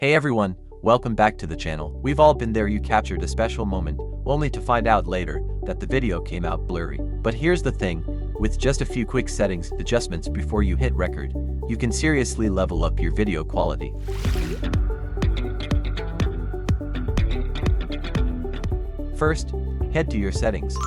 Hey everyone, welcome back to the channel. We've all been there. You captured a special moment, only to find out later that the video came out blurry. But here's the thing, with just a few quick settings adjustments before you hit record, you can seriously level up your video quality. First, head to your settings.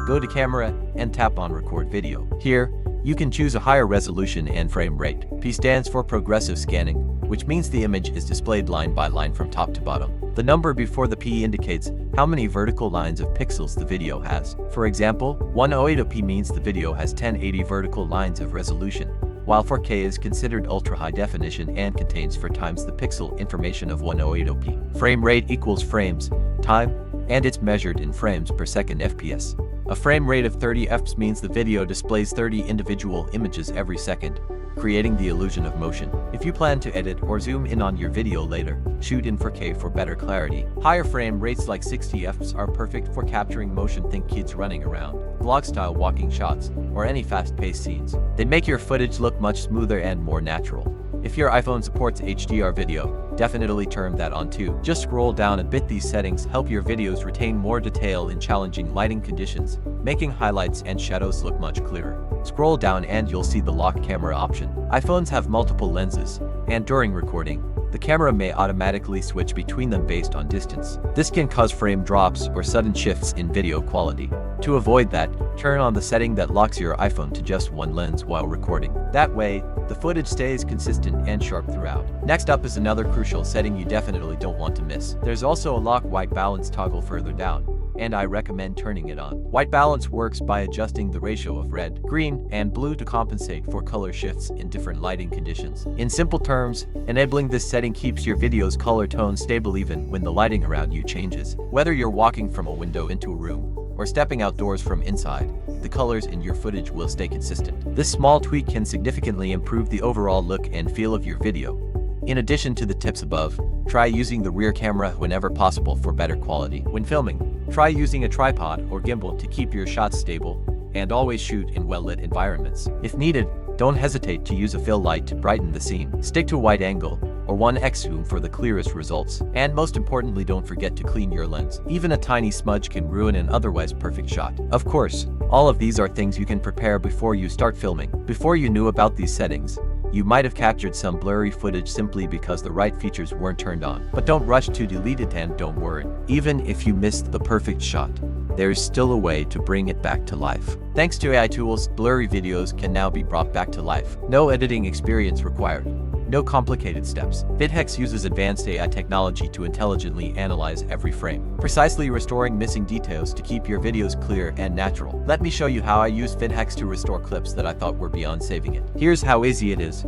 Go to camera and tap on record video. Here, you can choose a higher resolution and frame rate. P stands for progressive scanning, which means the image is displayed line by line from top to bottom. The number before the P indicates how many vertical lines of pixels the video has. For example, 1080p means the video has 1080 vertical lines of resolution, while 4K is considered ultra-high definition and contains 4 times the pixel information of 1080p. Frame rate equals frames, time, and it's measured in frames per second FPS. A frame rate of 30 fps means the video displays 30 individual images every second, creating the illusion of motion. If you plan to edit or zoom in on your video later, shoot in 4K for better clarity. Higher frame rates like 60 fps are perfect for capturing motion. Think kids running around, vlog-style walking shots, or any fast-paced scenes. They make your footage look much smoother and more natural. If your iPhone supports HDR video, definitely turn that on too. Just scroll down a bit. These settings help your videos retain more detail in challenging lighting conditions, making highlights and shadows look much clearer. Scroll down and you'll see the lock camera option. iPhones have multiple lenses, and during recording, the camera may automatically switch between them based on distance. This can cause frame drops or sudden shifts in video quality. To avoid that, turn on the setting that locks your iPhone to just one lens while recording. That way, the footage stays consistent and sharp throughout. Next up is another crucial setting you definitely don't want to miss. There's also a lock white balance toggle further down, and I recommend turning it on. White balance works by adjusting the ratio of red, green, and blue to compensate for color shifts in different lighting conditions. In simple terms, enabling this setting keeps your video's color tone stable even when the lighting around you changes. Whether you're walking from a window into a room, or stepping outdoors from inside, the colors in your footage will stay consistent. This small tweak can significantly improve the overall look and feel of your video. In addition to the tips above, try using the rear camera whenever possible for better quality. When filming, try using a tripod or gimbal to keep your shots stable, and always shoot in well-lit environments. If needed, don't hesitate to use a fill light to brighten the scene. Stick to wide angle or 1x zoom for the clearest results. And most importantly, don't forget to clean your lens. Even a tiny smudge can ruin an otherwise perfect shot. Of course, all of these are things you can prepare before you start filming. Before you knew about these settings, you might have captured some blurry footage simply because the right features weren't turned on. But don't rush to delete it, and don't worry. Even if you missed the perfect shot, there's still a way to bring it back to life. Thanks to AI tools, blurry videos can now be brought back to life. No editing experience required. No complicated steps. VidHex uses advanced AI technology to intelligently analyze every frame, precisely restoring missing details to keep your videos clear and natural. Let me show you how I use VidHex to restore clips that I thought were beyond saving it. Here's how easy it is.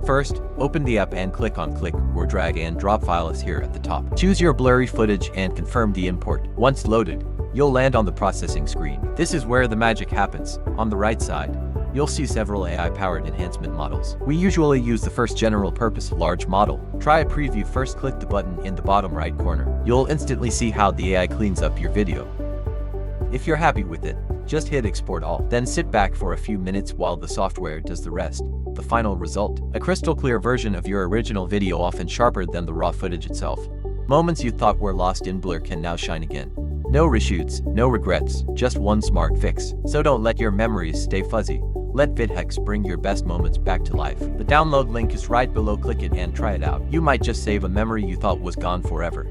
First, open the app and click on Click or Drag and Drop Files here at the top. Choose your blurry footage and confirm the import. Once loaded, you'll land on the processing screen. This is where the magic happens. On the right side, you'll see several AI-powered enhancement models. We usually use the first general-purpose large model. Try a preview first. Click the button in the bottom right corner. You'll instantly see how the AI cleans up your video. If you're happy with it, just hit Export All. Then sit back for a few minutes while the software does the rest. The final result: a crystal clear version of your original video, often sharper than the raw footage itself. Moments you thought were lost in blur can now shine again. No reshoots, no regrets, just one smart fix. So don't let your memories stay fuzzy. Let VidHex bring your best moments back to life. The download link is right below. Click it and try it out. You might just save a memory you thought was gone forever.